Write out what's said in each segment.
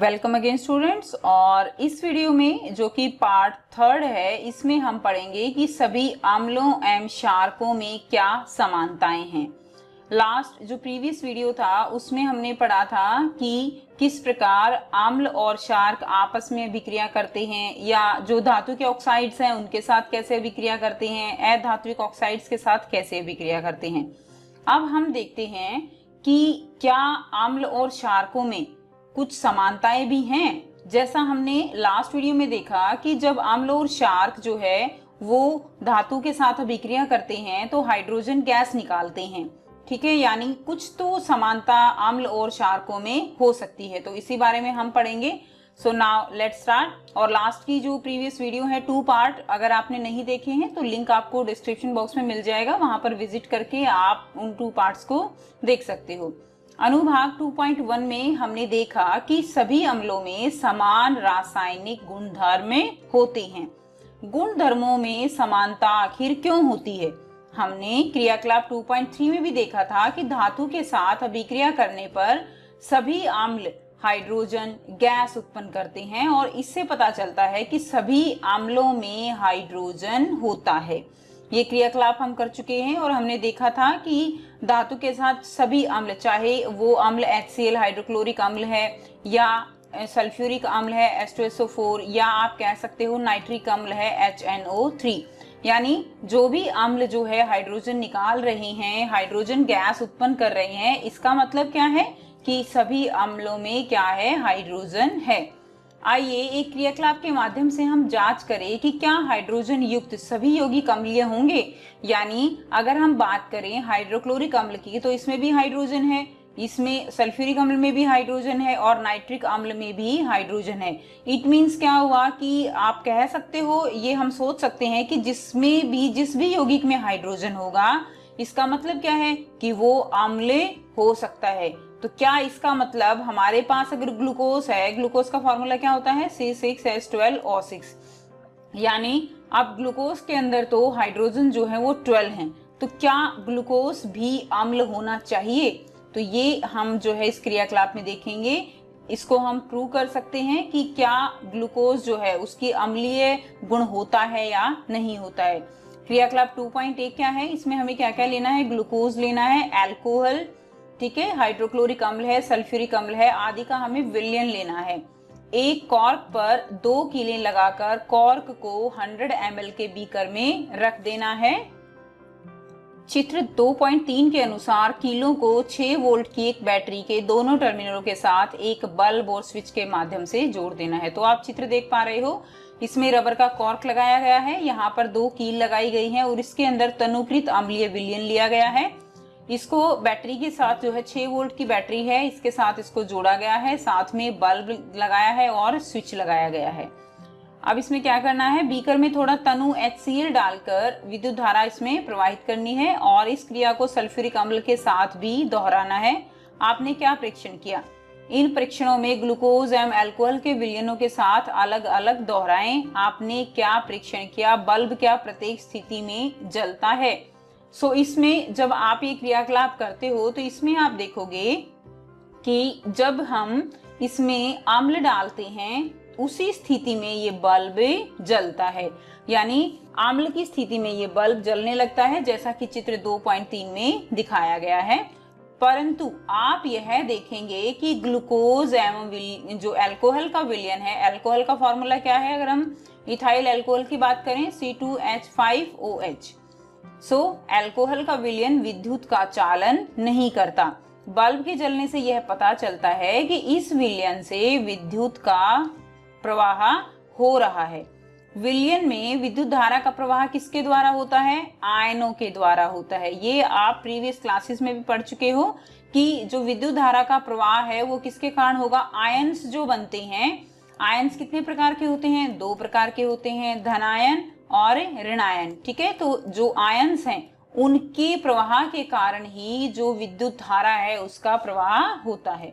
Welcome again students. और इस video में जो कि पार्ट थर्ड है, इसमें हम पढ़ेंगे कि सभी अम्लों एवं क्षारकों में क्या समानताएं हैं। लास्ट जो प्रीवियस वीडियो था उसमें हमने पढ़ा था कि किस प्रकार अम्ल और क्षारक आपस में अभिक्रिया करते हैं, या जो धातु के ऑक्साइड्स हैं उनके साथ कैसे अभिक्रिया करते हैं, अधात्विक ऑक्साइड्स के साथ कैसे अभिक्रिया करते हैं। अब हम देखते हैं कि क्या अम्ल और क्षारकों में कुछ समानताएं भी हैं। जैसा हमने लास्ट वीडियो में देखा कि जब अम्ल और क्षारक जो है वो धातु के साथ अभिक्रिया करते हैं तो हाइड्रोजन गैस निकालते हैं, ठीक है। यानी कुछ तो समानता अम्ल और क्षारकों में हो सकती है, तो इसी बारे में हम पढ़ेंगे। So now let's start. और लास्ट की जो प्रीवियस वीडियो है 2 पार्ट, अगर आपने नहीं देखे हैं तो लिंक आपको डिस्क्रिप्शन बॉक्स में मिल जाएगा, वहां पर विजिट करके आप उन 2 पार्ट्स को देख सकते हो। अनुभाग 2.1 में हमने देखा कि सभी अम्लों में समान रासायनिक गुणधर्म होते हैं। गुणधर्मों में समानता आखिर क्यों होती है? हमने क्रियाकलाप 2.3 में भी देखा था कि धातु के साथ अभिक्रिया करने पर सभी अम्ल हाइड्रोजन गैस उत्पन्न करते हैं, और इससे पता चलता है कि सभी अम्लों में हाइड्रोजन होता है। ये क्रियाकलाप हम कर चुके हैं और हमने देखा था कि धातु के साथ सभी अम्ल, चाहे वो अम्ल HCl हाइड्रोक्लोरिक अम्ल है, या सल्फ्यूरिक अम्ल है H2SO4, या आप कह सकते हो नाइट्रिक अम्ल है HNO3, यानी जो भी अम्ल जो है हाइड्रोजन निकाल रहे हैं, हाइड्रोजन गैस उत्पन्न कर रहे हैं, इसका मतलब क्या है कि सभी अम्लों में क्या है, हाइड्रोजन है। आइए एक क्रियाकलाप के माध्यम से हम जांच करें कि क्या हाइड्रोजन युक्त सभी यौगिक अम्लीय होंगे। यानी अगर हम बात करें हाइड्रोक्लोरिक अम्ल की तो इसमें भी हाइड्रोजन है, इसमें सल्फ्यूरिक अम्ल में भी हाइड्रोजन है, और नाइट्रिक अम्ल में भी हाइड्रोजन है। इट मीन्स क्या हुआ कि आप कह सकते हो, ये हम सोच सकते हैं कि जिस भी यौगिक में हाइड्रोजन होगा, इसका मतलब क्या है कि वो अम्ल हो सकता है। तो क्या इसका मतलब हमारे पास अगर ग्लूकोज है, ग्लूकोज का फॉर्मूला क्या होता है, C6H12O6, यानी अब ग्लूकोज के अंदर तो हाइड्रोजन जो है वो 12 हैं, तो क्या ग्लूकोज भी अम्ल होना चाहिए? तो ये हम जो है इस क्रियाकलाप में देखेंगे। इसको हम प्रूव कर सकते हैं कि क्या ग्लूकोज जो है उसकी अम्लीय गुण होता है या नहीं होता है। क्रियाकलाप 2.1 क्या है, इसमें हमें क्या क्या लेना है, ग्लूकोज लेना है, एल्कोहल, ठीक है, हाइड्रोक्लोरिक अम्ल है, सल्फ्यूरिक अम्ल है, आदि का हमें विलयन लेना है। एक कॉर्क पर 2 कीलें लगाकर कॉर्क को 100 ml के बीकर में रख देना है। चित्र 2.3 के अनुसार कीलों को 6 वोल्ट की एक बैटरी के दोनों टर्मिनलों के साथ एक बल्ब और स्विच के माध्यम से जोड़ देना है। तो आप चित्र देख पा रहे हो, इसमें रबर का कॉर्क लगाया गया है, यहाँ पर 2 कील लगाई गई है और इसके अंदर तनुकृत अम्लीय विलयन लिया गया है। इसको बैटरी के साथ जो है 6 वोल्ट की बैटरी है, इसके साथ इसको जोड़ा गया है, साथ में बल्ब लगाया है और स्विच लगाया गया है। अब इसमें क्या करना है, बीकर में थोड़ा तनु HCl डालकर विद्युत धारा इसमें प्रवाहित करनी है, और इस क्रिया को सल्फ्यूरिक अम्ल के साथ भी दोहराना है। आपने क्या परीक्षण किया, इन परीक्षणों में ग्लूकोज एवं अल्कोहल के विलयनों के साथ अलग अलग दोहराएं। आपने क्या परीक्षण किया, बल्ब क्या प्रत्येक स्थिति में जलता है। सो इसमें जब आप ये क्रियाकलाप करते हो तो इसमें आप देखोगे कि जब हम इसमें अम्ल डालते हैं उसी स्थिति में ये बल्ब जलता है, यानी अम्ल की स्थिति में ये बल्ब जलने लगता है, जैसा कि चित्र 2.3 में दिखाया गया है। परंतु आप यह देखेंगे कि ग्लूकोज एवं जो अल्कोहल का विलयन है, अल्कोहल का फॉर्मूला क्या है, अगर हम इथाइल अल्कोहल की बात करें C2H5OH। अल्कोहल का विलयन विद्युत का चालन नहीं करता। बल्ब के जलने से यह पता चलता है कि इस विलयन से विद्युत का प्रवाह हो रहा है। विलयन में विद्युत धारा का प्रवाह किसके द्वारा होता है, आयनों के द्वारा होता है। ये आप प्रीवियस क्लासेस में भी पढ़ चुके हो कि जो विद्युत धारा का प्रवाह है वो किसके कारण होगा, आयन्स जो बनते हैं। आयन्स कितने प्रकार के होते हैं, 2 प्रकार के होते हैं, धनायन और ऋणायन, ठीक है। तो जो आयन्स हैं उनके प्रवाह के कारण ही जो विद्युत धारा है उसका प्रवाह होता है।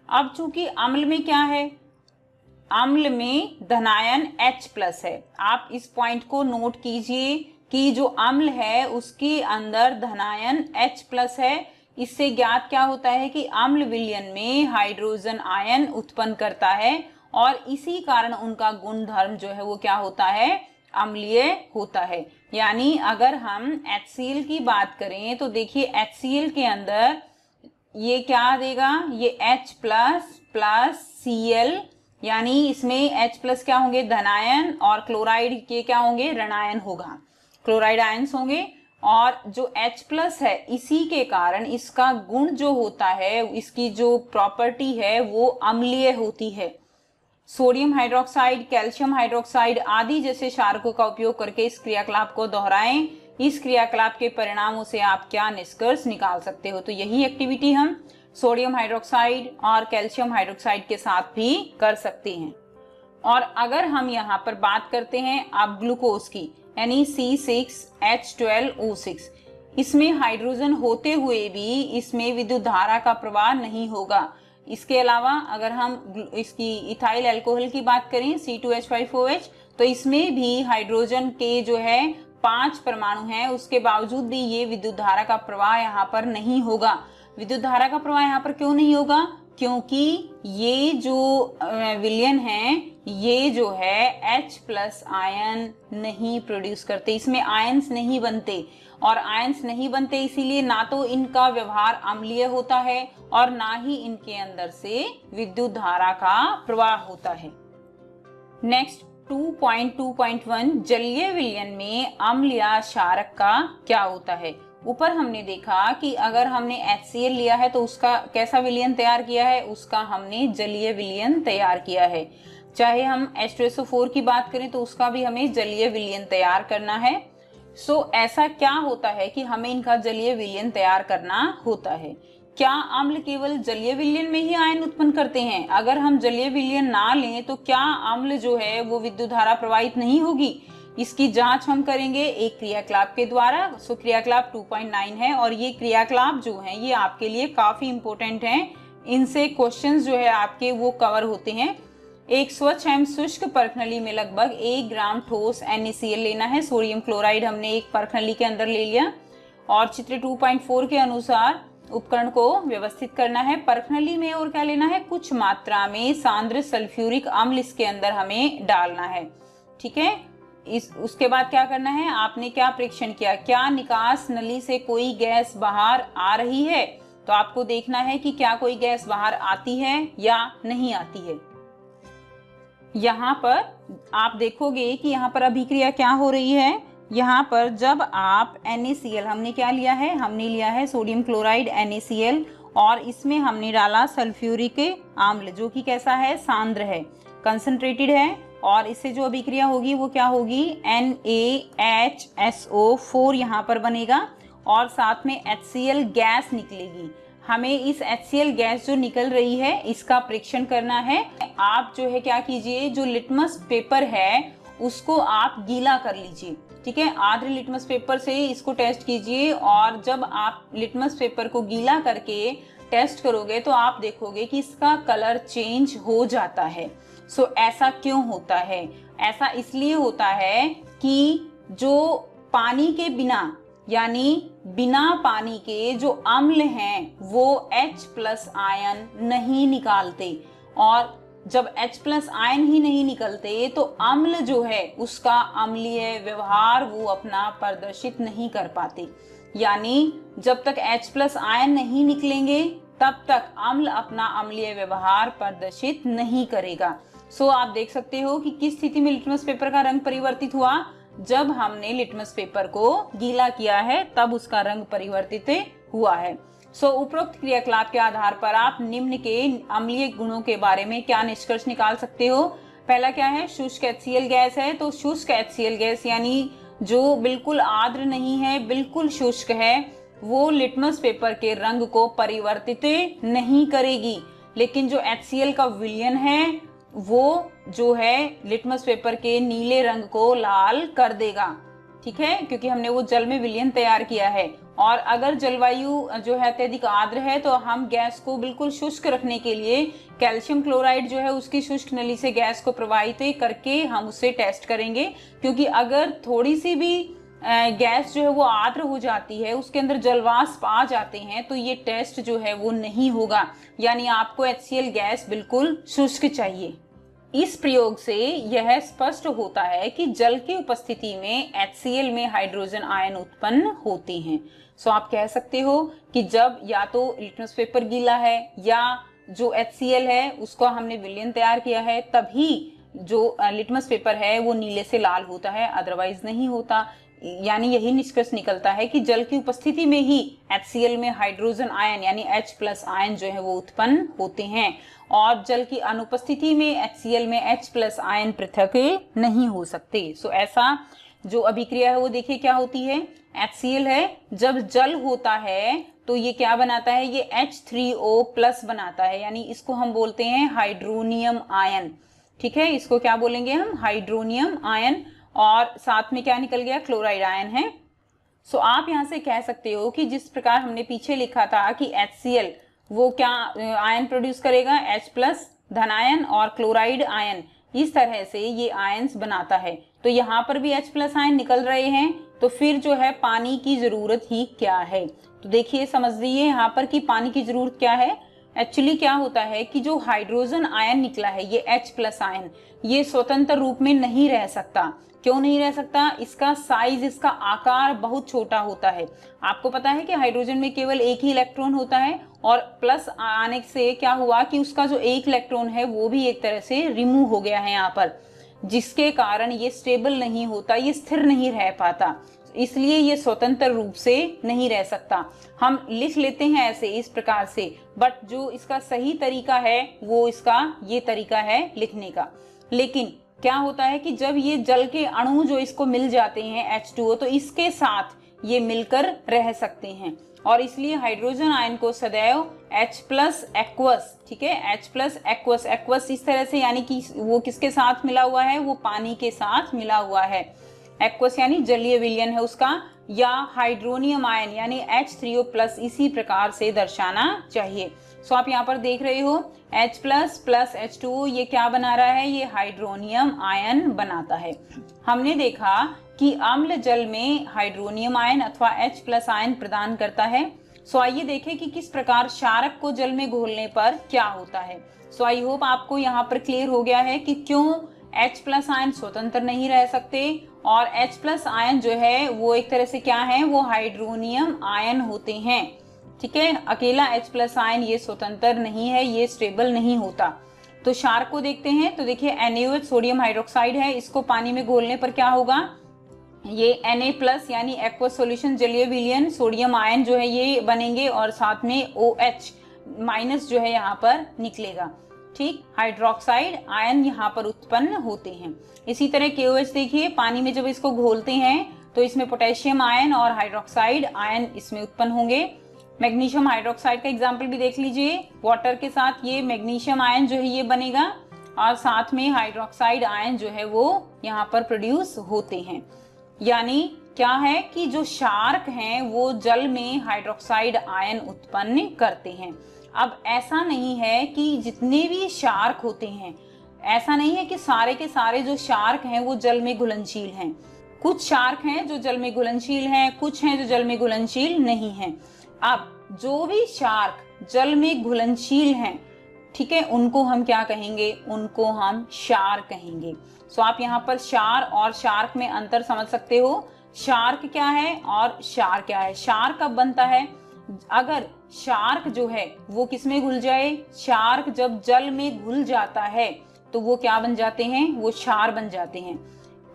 अब चूंकि अम्ल में क्या है, अम्ल में धनायन H+ है। आप इस पॉइंट को नोट कीजिए कि जो अम्ल है उसके अंदर धनायन H+ है, इससे ज्ञात क्या होता है कि अम्ल विलयन में हाइड्रोजन आयन उत्पन्न करता है और इसी कारण उनका गुणधर्म जो है वो क्या होता है, अम्लीय होता है। यानी अगर हम HCl की बात करें तो देखिए HCl के अंदर ये क्या देगा, ये H प्लस Cl, यानी इसमें H प्लस क्या होंगे, धनायन, और क्लोराइड के क्या होंगे, ऋणायन होगा, क्लोराइड आयंस होंगे। और जो H प्लस है इसी के कारण इसका गुण जो होता है, इसकी जो प्रॉपर्टी है वो अम्लीय होती है। सोडियम हाइड्रोक्साइड, कैल्शियम हाइड्रोक्साइड आदि जैसे क्षारकों का उपयोग करके इस क्रियाकलाप को दोहराएं। इस क्रियाकलाप के परिणामों से आप क्या निष्कर्ष निकाल सकते हो, तो यही एक्टिविटी हम सोडियम हाइड्रोक्साइड और कैल्शियम हाइड्रोक्साइड के साथ भी कर सकते हैं। और अगर हम यहाँ पर बात करते हैं अब ग्लूकोज की, यानी C6H12O6, इसमें हाइड्रोजन होते हुए भी इसमें विद्युत धारा का प्रवाह नहीं होगा। इसके अलावा अगर हम इसकी इथाइल अल्कोहल की बात करें C2H5OH, तो इसमें भी हाइड्रोजन के जो है 5 परमाणु हैं, उसके बावजूद भी ये विद्युत धारा का प्रवाह यहाँ पर नहीं होगा। विद्युत धारा का प्रवाह यहाँ पर क्यों नहीं होगा, क्योंकि ये जो विलयन है ये जो है H प्लस आयन नहीं प्रोड्यूस करते, इसमें आयंस नहीं बनते, और आयंस नहीं बनते इसीलिए ना तो इनका व्यवहार अम्लीय होता है और ना ही इनके अंदर से विद्युत धारा का प्रवाह होता है। नेक्स्ट 2.2.1 जलीय विलयन में अम्ल या क्षारक का क्या होता है। ऊपर हमने देखा कि अगर हमने HCl लिया है तो उसका कैसा विलयन तैयार किया है, उसका हमने जलीय विलयन तैयार किया है। चाहे हम H2SO4 की बात करें तो उसका भी हमें जलीय विलयन तैयार करना है। ऐसा क्या होता है कि हमें इनका जलीय विलयन तैयार करना होता है। क्या अम्ल केवल जलीय विलयन में ही आयन उत्पन्न करते हैं? अगर हम जलीय विलयन ना लें तो क्या अम्ल जो है वो विद्युत धारा प्रवाहित नहीं होगी? इसकी जांच हम करेंगे एक क्रियाकलाप के द्वारा। क्रियाकलाप 2.9 है और ये क्रियाकलाप जो है ये आपके लिए काफी इंपॉर्टेंट हैं। इनसे क्वेश्चंस जो है आपके वो कवर होते हैं। एक स्वच्छ एवं शुष्क परखनली में लगभग 1 ग्राम ठोस NaCl लेना है। सोडियम क्लोराइड हमने एक परखनली के अंदर ले लिया और चित्र 2.4 के अनुसार उपकरण को व्यवस्थित करना है। परखनली में और क्या लेना है, कुछ मात्रा में सांद्र सल्फ्यूरिक अम्ल इसके अंदर हमें डालना है। ठीक है, उसके बाद क्या करना है, आपने क्या परीक्षण किया, क्या निकास नली से कोई गैस बाहर आ रही है, तो आपको देखना है कि क्या कोई गैस बाहर आती है या नहीं आती है। यहाँ पर आप देखोगे कि यहाँ पर अभिक्रिया क्या हो रही है। यहाँ पर जब आप NaCl, हमने क्या लिया है, हमने लिया है सोडियम क्लोराइड NaCl और इसमें हमने डाला सल्फ्यूरिक अम्ल जो कि कैसा है, सांद्र है, कंसंट्रेटेड है, और इससे जो अभिक्रिया होगी वो क्या होगी, NaHSO4 यहाँ पर बनेगा और साथ में HCl गैस निकलेगी। हमें इस HCl गैस जो निकल रही है इसका परीक्षण करना है। आप जो है क्या कीजिए, जो लिटमस पेपर है उसको आप गीला कर लीजिए। ठीक है, आर्द्र लिटमस पेपर से इसको टेस्ट कीजिए और जब आप लिटमस पेपर को गीला करके टेस्ट करोगे तो आप देखोगे कि इसका कलर चेंज हो जाता है। ऐसा क्यों होता है? ऐसा इसलिए होता है कि जो पानी के बिना, यानी बिना पानी के जो अम्ल हैं वो H प्लस आयन नहीं निकालते, और जब H प्लस आयन ही नहीं निकलते तो अम्ल जो है उसका अम्लीय व्यवहार वो अपना प्रदर्शित नहीं कर पाते। यानी जब तक H प्लस आयन नहीं निकलेंगे तब तक अम्ल अपना अम्लीय व्यवहार प्रदर्शित नहीं करेगा। आप देख सकते हो कि किस स्थिति में लिटमस पेपर का रंग परिवर्तित हुआ, जब हमने लिटमस पेपर को गीला किया है तब उसका रंग परिवर्तित हुआ है। उपरोक्त क्रियाकलाप के आधार पर आप निम्न के अम्लीय गुणों के बारे में क्या निष्कर्ष निकाल सकते हो। पहला क्या है, शुष्क HCl गैस है, तो शुष्क HCl गैस यानी जो बिल्कुल आर्द्र नहीं है, बिल्कुल शुष्क है, वो लिटमस पेपर के रंग को परिवर्तित नहीं करेगी। लेकिन जो HCl का विलयन है वो जो है लिटमस पेपर के नीले रंग को लाल कर देगा। ठीक है, क्योंकि हमने वो जल में विलयन तैयार किया है। और अगर जलवायु जो है अत्यधिक आर्द्र है तो हम गैस को बिल्कुल शुष्क रखने के लिए कैल्शियम क्लोराइड जो है उसकी शुष्क नली से गैस को प्रवाहित करके हम उसे टेस्ट करेंगे, क्योंकि अगर थोड़ी सी भी गैस जो है वो आर्द्र हो जाती है, उसके अंदर जलवाष्प आ जाते हैं, तो ये टेस्ट जो है वो नहीं होगा, यानी आपको HCl गैस बिल्कुल शुष्क चाहिए। इस प्रयोग से यह स्पष्ट होता है कि जल की उपस्थिति में HCl में हाइड्रोजन आयन उत्पन्न होते हैं। सो आप कह सकते हो कि जब या तो लिटमस पेपर गीला है या जो HCl है उसका हमने विलयन तैयार किया है, तभी जो लिटमस पेपर है वो नीले से लाल होता है, अदरवाइज नहीं होता। यानी यही निष्कर्ष निकलता है कि जल की उपस्थिति में ही HCl में हाइड्रोजन आयन यानी H+ आयन जो है वो उत्पन्न होते हैं, और जल की अनुपस्थिति में HCl में H+ आयन पृथक नहीं हो सकते। सो ऐसा जो अभिक्रिया है वो देखिए क्या होती है। HCl है, जब जल होता है तो ये क्या बनाता है, ये H3O+ बनाता है, यानी इसको हम बोलते हैं हाइड्रोनियम आयन। ठीक है, इसको क्या बोलेंगे हम, हाइड्रोनियम आयन, और साथ में क्या निकल गया, क्लोराइड आयन है। सो आप यहां से कह सकते हो कि जिस प्रकार हमने पीछे लिखा था कि HCl वो क्या आयन प्रोड्यूस करेगा, H+ धनायन और क्लोराइड आयन, इस तरह से ये आयन्स बनाता है। तो यहाँ पर भी H+ आयन निकल रहे हैं, तो फिर जो है पानी की जरूरत ही क्या है। तो देखिए समझ लीजिए यहाँ पर कि पानी की जरूरत क्या है। एक्चुअली क्या होता है कि जो हाइड्रोजन आयन निकला है ये H+ आयन, ये स्वतंत्र रूप में नहीं रह सकता। क्यों नहीं रह सकता, इसका साइज, इसका आकार बहुत छोटा होता है। आपको पता है कि हाइड्रोजन में केवल एक ही इलेक्ट्रॉन होता है, और प्लस आने से क्या हुआ कि उसका जो एक इलेक्ट्रॉन है वो भी एक तरह से रिमूव हो गया है यहाँ पर, जिसके कारण ये स्टेबल नहीं होता, ये स्थिर नहीं रह पाता, इसलिए ये स्वतंत्र रूप से नहीं रह सकता। हम लिख लेते हैं ऐसे इस प्रकार से, बट जो इसका सही तरीका है वो इसका ये तरीका है लिखने का। लेकिन क्या होता है कि जब ये जल के अणु जो इसको मिल जाते हैं H2O, तो इसके साथ ये मिलकर रह सकते हैं, और इसलिए हाइड्रोजन आयन को सदैव H+ एक्वस, ठीक है, H+ एक्वस, एक्वस इस तरह से, यानी कि वो किसके साथ मिला हुआ है, वो पानी के साथ मिला हुआ है। एक्वस यानी जलीय विलयन है उसका, या हाइड्रोनियम आयन यानी H3O+, इसी प्रकार से दर्शाना चाहिए। सो आप यहाँ पर देख रहे हो H+ + H2O ये क्या बना रहा है, ये हाइड्रोनियम आयन बनाता है। हमने देखा कि अम्ल जल में हाइड्रोनियम आयन अथवा H+ आयन प्रदान करता है। सो आइए देखें कि किस प्रकार क्षारक को जल में घोलने पर क्या होता है। सो आई होप आपको यहाँ पर क्लियर हो गया है कि क्यों H+ आयन स्वतंत्र नहीं रह सकते, और H+ आयन जो है वो एक तरह से क्या है, वो हाइड्रोनियम आयन होते हैं। ठीक है, अकेला H+ आयन ये स्वतंत्र नहीं है, ये स्टेबल नहीं होता। तो क्षार को देखते हैं, तो देखिए NaOH सोडियम हाइड्रोक्साइड है, इसको पानी में घोलने पर क्या होगा, ये Na+ यानी एक्वस सॉल्यूशन जलीय विलयन सोडियम आयन जो है ये बनेंगे, और साथ में OH- जो है यहाँ पर निकलेगा। ठीक, हाइड्रोक्साइड आयन यहाँ पर उत्पन्न होते हैं। इसी तरह KOH देखिए, पानी में जब इसको घोलते हैं तो इसमें पोटेशियम आयन और हाइड्रोक्साइड आयन इसमें उत्पन्न होंगे। मैग्नीशियम हाइड्रोक्साइड का एग्जाम्पल भी देख लीजिए, वाटर के साथ ये मैग्नीशियम आयन जो है ये बनेगा, और साथ में हाइड्रोक्साइड आयन जो है वो यहाँ पर प्रोड्यूस होते हैं। यानी क्या है कि जो शार्क हैं वो जल में हाइड्रोक्साइड आयन उत्पन्न करते हैं। अब ऐसा नहीं है कि जितने भी शार्क होते हैं, ऐसा नहीं है कि सारे के सारे जो शार्क हैं वो जल में घुलनशील हैं। कुछ शार्क हैं जो जल में घुलनशील हैं, कुछ हैं जो जल में घुलनशील नहीं हैं। अब जो भी शार्क जल में घुलनशील हैं, ठीक है, उनको हम क्या कहेंगे, उनको हम क्षार कहेंगे। सो आप यहाँ पर क्षार और शार्क में अंतर समझ सकते हो। शार्क क्या है और क्षार क्या है। शार्क कब बनता है, अगर शार्क जो है वो किसमें घुल जाए, शार्क जब जल में घुल जाता है तो वो क्या बन जाते हैं, वो क्षार बन जाते हैं,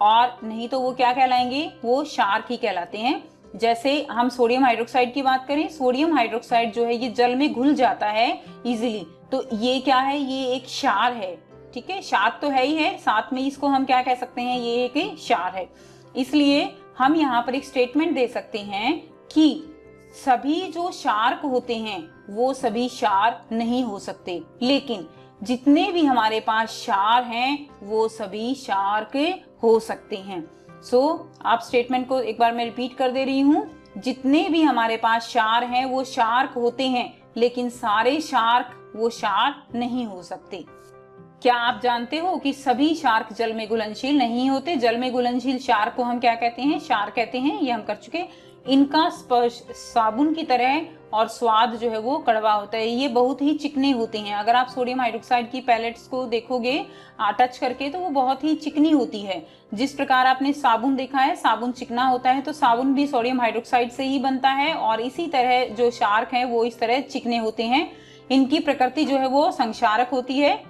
और नहीं तो वो क्या कहलाएंगे, वो शार्क ही कहलाते हैं। जैसे हम सोडियम हाइड्रोक्साइड की बात करें, सोडियम हाइड्रोक्साइड जो है ये जल में घुल जाता है इजीली, तो ये क्या है, ये एक क्षार है। ठीक है, शार्क तो है ही है, साथ में इसको हम क्या कह सकते हैं, ये एक क्षार है। इसलिए हम यहाँ पर एक स्टेटमेंट दे सकते हैं कि सभी जो शार्क होते हैं वो सभी क्षार नहीं हो सकते, लेकिन जितने भी हमारे पास क्षार हैं वो सभी शार्क हो सकते हैं। सो आप स्टेटमेंट को एक बार मैं रिपीट कर दे रही हूँ, जितने भी हमारे पास क्षार हैं वो शार्क होते हैं, लेकिन सारे शार्क वो क्षार नहीं हो सकते। क्या आप जानते हो कि सभी शार्क जल में घुलनशील नहीं होते? जल में घुलनशील शार्क को हम क्या कहते हैं? शार्क कहते हैं। ये हम कर चुके। इनका स्पर्श साबुन की तरह और स्वाद जो है वो कड़वा होता है। ये बहुत ही चिकने होते हैं। अगर आप सोडियम हाइड्रोक्साइड की पैलेट्स को देखोगे टच करके तो वो बहुत ही चिकनी होती है। जिस प्रकार आपने साबुन देखा है, साबुन चिकना होता है, तो साबुन भी सोडियम हाइड्रोक्साइड से ही बनता है। और इसी तरह जो शार्क हैं वो इस तरह चिकने होते हैं। इनकी प्रकृति जो है वो संक्षारक होती है।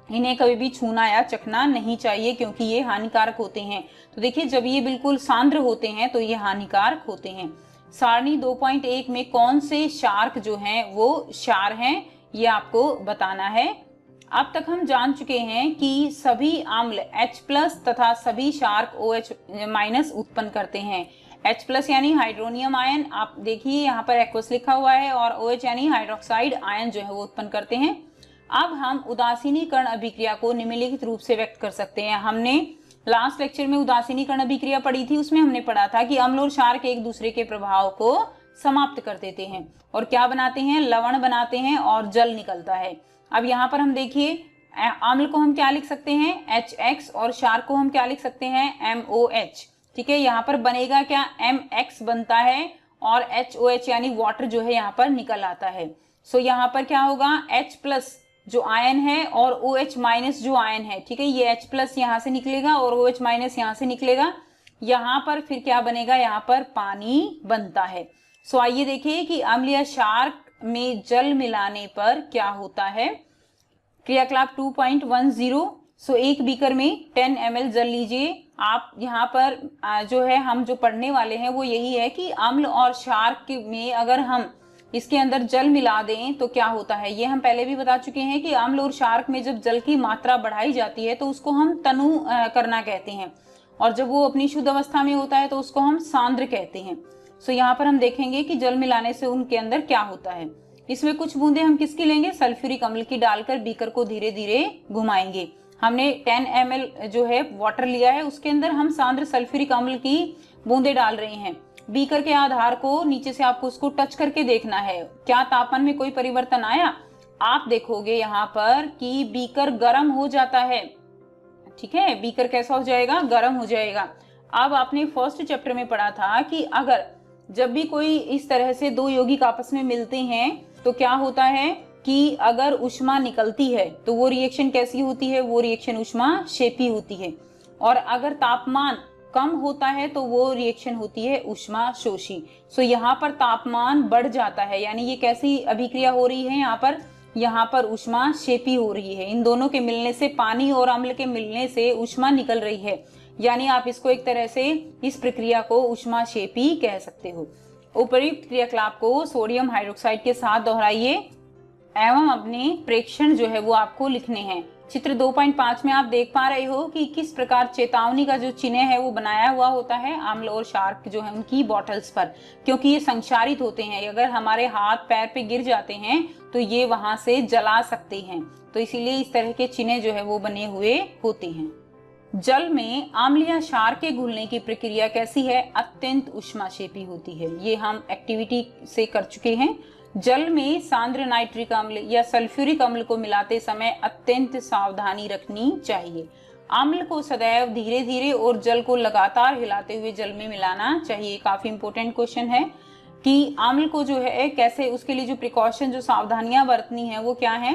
इन्हें कभी भी छूना या चखना नहीं चाहिए क्योंकि ये हानिकारक होते हैं। तो देखिए, जब ये बिल्कुल सांद्र होते हैं तो ये हानिकारक होते हैं। सारणी 2.1 में कौन से शार्क जो हैं वो क्षार हैं, ये आपको बताना है। अब तक हम जान चुके हैं कि सभी अम्ल H+ तथा सभी शार्क OH- उत्पन्न करते हैं। H+ यानी हाइड्रोनियम आयन, आप देखिए यहाँ पर एक्वस लिखा हुआ है, और OH यानी हाइड्रोक्साइड आयन जो है वो उत्पन्न करते हैं। अब हम उदासीनीकरण अभिक्रिया को निम्नलिखित रूप से व्यक्त कर सकते हैं। हमने लास्ट लेक्चर में उदासीनीकरण अभिक्रिया पढ़ी थी, उसमें हमने पढ़ा था कि अम्ल और क्षार एक दूसरे के प्रभाव को समाप्त कर देते हैं और क्या बनाते हैं? लवण बनाते हैं और जल निकलता है। अब यहाँ पर हम देखिए, अम्ल को हम क्या लिख सकते हैं? HX, और क्षार को हम क्या लिख सकते हैं? MOH। ठीक है, यहाँ पर बनेगा क्या? MX बनता है और HOH यानी वाटर जो है यहाँ पर निकल आता है। सो यहाँ पर क्या होगा? H+ जो आयन है और OH- जो आयन है, ठीक है, ये H+ यहाँ से निकलेगा और OH- यहाँ से निकलेगा। यहाँ पर फिर क्या बनेगा? यहाँ पर पानी बनता है। सो आइए देखिए कि अम्ल या क्षार में जल मिलाने पर क्या होता है। क्रियाकलाप 2.10। सो एक बीकर में 10 ml जल लीजिए। आप यहाँ पर जो है हम जो पढ़ने वाले हैं वो यही है कि अम्ल और क्षार में अगर हम इसके अंदर जल मिला दें तो क्या होता है। ये हम पहले भी बता चुके हैं कि अम्ल और क्षार में जब जल की मात्रा बढ़ाई जाती है तो उसको हम तनु करना कहते हैं, और जब वो अपनी शुद्ध अवस्था में होता है तो उसको हम सांद्र कहते हैं। सो यहाँ पर हम देखेंगे कि जल मिलाने से उनके अंदर क्या होता है। इसमें कुछ बूंदे हम किसकी लेंगे? सल्फ्यूरिक अम्ल की डालकर बीकर को धीरे धीरे घुमाएंगे। हमने 10 ml जो है वाटर लिया है, उसके अंदर हम सांद्र सल्फ्यूरिक अम्ल की बूंदे डाल रहे हैं। बीकर के आधार को नीचे से आपको उसको टच करके देखना है, क्या तापमान में कोई परिवर्तन आया? आप देखोगे यहाँ पर कि बीकर गर्म हो जाता है। ठीक है, बीकर कैसा हो जाएगा? गर्म हो जाएगा। अब आपने फर्स्ट चैप्टर में पढ़ा था कि अगर जब भी कोई इस तरह से दो यौगिक आपस में मिलते हैं तो क्या होता है कि अगर ऊष्मा निकलती है तो वो रिएक्शन कैसी होती है? वो रिएक्शन ऊष्माक्षेपी होती है, और अगर तापमान कम होता है तो वो रिएक्शन होती है ऊष्माशोषी। सो यहाँ पर तापमान बढ़ जाता है, यानी ये कैसी अभिक्रिया हो रही है? यहाँ पर ऊष्माक्षेपी हो रही है। इन दोनों के मिलने से, पानी और अम्ल के मिलने से ऊष्मा निकल रही है, यानी आप इसको एक तरह से इस प्रक्रिया को ऊष्माक्षेपी कह सकते हो। उपर्युक्त क्रियाकलाप को सोडियम हाइड्रोक्साइड के साथ दोहराइए एवं अपने प्रेक्षण जो है वो आपको लिखने हैं। चित्र 2.5 में आप देख पा रहे हो कि किस प्रकार चेतावनी का जो चिन्ह है वो बनाया हुआ होता है अम्ल और क्षार जो है उनकी बॉटल्स पर, क्योंकि ये संक्षारित होते हैं। अगर हमारे हाथ पैर पे गिर जाते हैं तो ये वहां से जला सकते हैं, तो इसीलिए इस तरह के चिन्ह जो है वो बने हुए होते हैं। जल में अम्ल या क्षार के घुलने की प्रक्रिया कैसी है? अत्यंत ऊष्माक्षेपी होती है। ये हम एक्टिविटी से कर चुके हैं। जल में सांद्र नाइट्रिक अम्ल या सल्फ्यूरिक अम्ल को मिलाते समय अत्यंत सावधानी रखनी चाहिए। अम्ल को सदैव धीरे धीरे और जल को लगातार हिलाते हुए जल में मिलाना चाहिए। काफी इंपॉर्टेंट क्वेश्चन है कि अम्ल को जो है कैसे, उसके लिए जो प्रिकॉशन, जो सावधानियां बरतनी है वो क्या है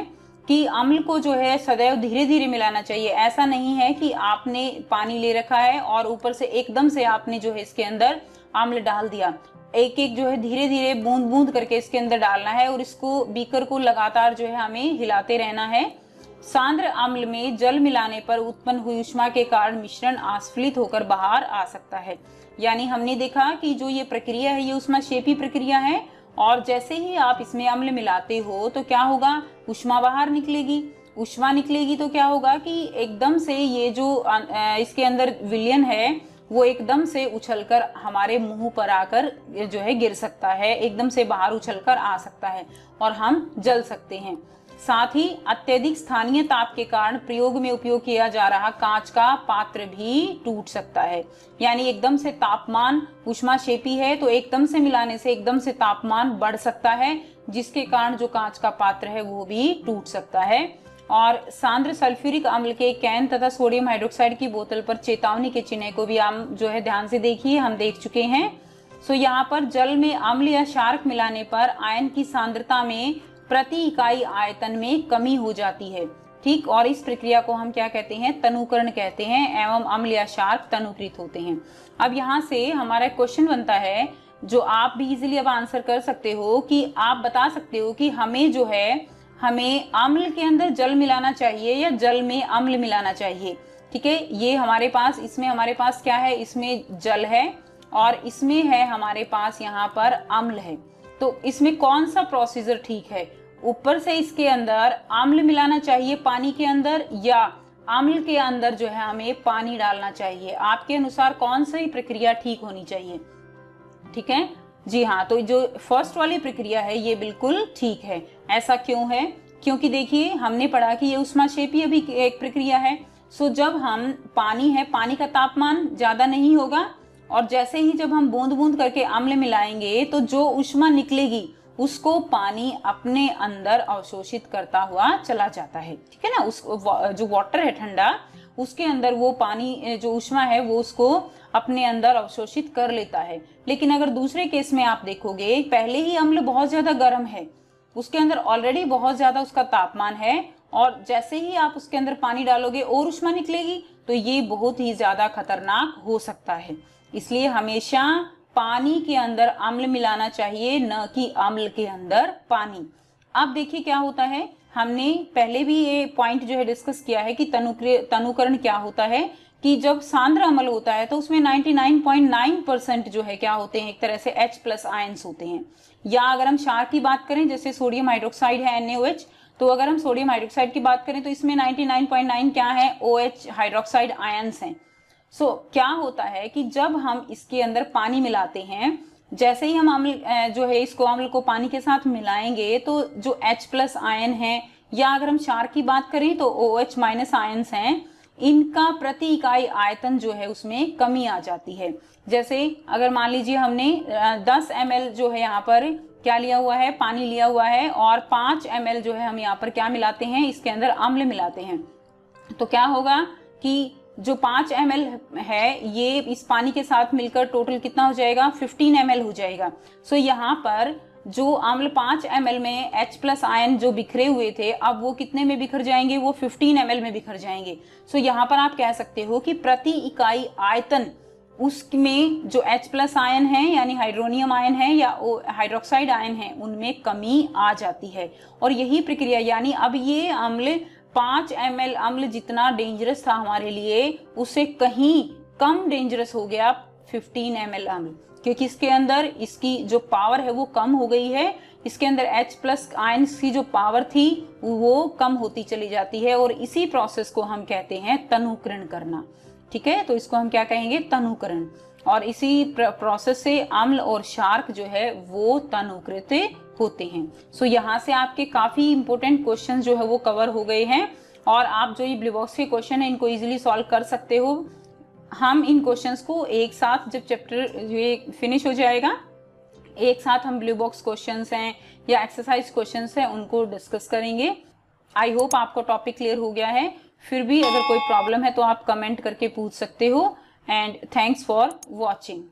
कि अम्ल को जो है सदैव धीरे धीरे मिलाना चाहिए। ऐसा नहीं है कि आपने पानी ले रखा है और ऊपर से एकदम से आपने जो है इसके अंदर अम्ल डाल दिया। एक एक जो है धीरे धीरे बूंद बूंद करके इसके अंदर डालना है और इसको बीकर को लगातार जो है हमें हिलाते रहना है। सांद्र अम्ल में जल मिलाने पर उत्पन्न हुई ऊष्मा के कारण मिश्रण आस्फलित होकर बाहर आ सकता है। यानी हमने देखा कि जो ये प्रक्रिया है ये ऊष्माक्षेपी प्रक्रिया है, और जैसे ही आप इसमें अम्ल मिलाते हो तो क्या होगा? ऊष्मा बाहर निकलेगी। ऊष्मा निकलेगी तो क्या होगा कि एकदम से ये जो इसके अंदर विलयन है वो एकदम से उछलकर हमारे मुंह पर आकर जो है गिर सकता है, एकदम से बाहर उछलकर आ सकता है और हम जल सकते हैं। साथ ही अत्यधिक स्थानीय ताप के कारण प्रयोग में उपयोग किया जा रहा कांच का पात्र भी टूट सकता है। यानी एकदम से तापमान ऊष्माक्षेपी है तो एकदम से मिलाने से एकदम से तापमान बढ़ सकता है, जिसके कारण जो कांच का पात्र है वो भी टूट सकता है। और सांद्र सल्फ्यूरिक अम्ल के कैन तथा सोडियम हाइड्रोक्साइड की बोतल पर चेतावनी के चिन्ह को भी हम जो है ध्यान से देखिए, हम देख चुके हैं। सो यहाँ पर जल में अम्ल या क्षारक मिलाने पर आयन की सांद्रता में प्रति इकाई आयतन में कमी हो जाती है, ठीक। और इस प्रक्रिया को हम क्या कहते हैं, तनुकरण कहते हैं, एवं अम्ल या क्षारक तनुकृत होते हैं। अब यहाँ से हमारा क्वेश्चन बनता है जो आप भी इजीली अब आंसर कर सकते हो कि आप बता सकते हो कि हमें अम्ल के अंदर जल मिलाना चाहिए या जल में अम्ल मिलाना चाहिए, ठीक है। ये हमारे पास, इसमें हमारे पास क्या है, इसमें जल है और इसमें है हमारे पास यहाँ पर अम्ल है। तो इसमें कौन सा प्रोसीजर ठीक है, ऊपर से इसके अंदर अम्ल मिलाना चाहिए पानी के अंदर, या अम्ल के अंदर जो है हमें पानी डालना चाहिए? आपके अनुसार कौन सी प्रक्रिया ठीक होनी चाहिए? ठीक है जी हाँ, तो जो फर्स्ट वाली प्रक्रिया है ये बिल्कुल ठीक है। ऐसा क्यों है? क्योंकि देखिए हमने पढ़ा कि ये ऊष्माक्षेपीय भी एक प्रक्रिया है। सो जब हम पानी है, पानी का तापमान ज्यादा नहीं होगा और जैसे ही जब हम बूंद बूंद करके अम्ल मिलाएंगे तो जो ऊष्मा निकलेगी उसको पानी अपने अंदर अवशोषित करता हुआ चला जाता है, ठीक है ना। उस जो वाटर है ठंडा, उसके अंदर वो पानी जो ऊष्मा है वो उसको अपने अंदर अवशोषित कर लेता है। लेकिन अगर दूसरे केस में आप देखोगे, पहले ही अम्ल बहुत ज्यादा गर्म है, उसके अंदर ऑलरेडी बहुत ज्यादा उसका तापमान है और जैसे ही आप उसके अंदर पानी डालोगे और ऊष्मा निकलेगी तो ये बहुत ही ज्यादा खतरनाक हो सकता है। इसलिए हमेशा पानी के अंदर अम्ल मिलाना चाहिए, न कि अम्ल के अंदर पानी। अब देखिए क्या होता है, हमने पहले भी ये पॉइंट जो है डिस्कस किया है कि तनुकरण क्या होता है, कि जब सांद्र अम्ल होता है तो उसमें 99.9% जो है क्या होते हैं, एक तरह से H+ आयंस होते हैं। या अगर हम क्षार की बात करें, जैसे सोडियम हाइड्रोक्साइड है NaOH, तो अगर हम सोडियम हाइड्रोक्साइड की बात करें तो इसमें 99.9 क्या है, OH हाइड्रोक्साइड आयंस हैं। सो क्या होता है कि जब हम इसके अंदर पानी मिलाते हैं, जैसे ही हम अम्ल जो है इसको अम्ल को पानी के साथ मिलाएंगे तो जो H+ आयन है, या अगर हम क्षार की बात करें तो OH- आयंस हैं, इनका प्रति इकाई आयतन जो है उसमें कमी आ जाती है। जैसे अगर मान लीजिए हमने 10 ml जो है यहाँ पर क्या लिया हुआ है, पानी लिया हुआ है, और 5 ml जो है हम यहाँ पर क्या मिलाते हैं, इसके अंदर अम्ल मिलाते हैं, तो क्या होगा कि जो 5 ml है ये इस पानी के साथ मिलकर टोटल कितना हो जाएगा, 15 ml हो जाएगा। सो यहाँ पर जो अम्ल 5 ml में H+ आयन जो बिखरे हुए थे, अब वो कितने में बिखर जाएंगे, वो 15 ml में बिखर जाएंगे। सो यहाँ पर आप कह सकते हो कि प्रति इकाई आयतन उसमें जो H+ आयन है यानी हाइड्रोनियम आयन है या हाइड्रोक्साइड आयन है, उनमें कमी आ जाती है। और यही प्रक्रिया, यानी अब ये अम्ल 5 ml अम्ल जितना डेंजरस था हमारे लिए, उससे कहीं कम डेंजरस हो गया 15 ml अम्ल, क्योंकि इसके अंदर इसकी जो पावर है वो कम हो गई है। इसके अंदर H+ आयन की जो पावर थी वो कम होती चली जाती है, और इसी प्रोसेस को हम कहते हैं तनुकरण करना, ठीक है। तो इसको हम क्या कहेंगे, तनुकरण। और इसी प्रोसेस से अम्ल और क्षारक जो है वो तनुकृत होते हैं। सो यहाँ से आपके काफी इंपॉर्टेंट क्वेश्चन जो है वो कवर हो गए हैं, और आप जो ये ब्लू बॉक्स के क्वेश्चन है इनको इजीली सॉल्व कर सकते हो। हम इन क्वेश्चंस को एक साथ, जब चैप्टर ये फिनिश हो जाएगा, एक साथ हम ब्लू बॉक्स क्वेश्चंस हैं या एक्सरसाइज क्वेश्चंस हैं उनको डिस्कस करेंगे। आई होप आपको टॉपिक क्लियर हो गया है। फिर भी अगर कोई प्रॉब्लम है तो आप कमेंट करके पूछ सकते हो। And thanks for watching.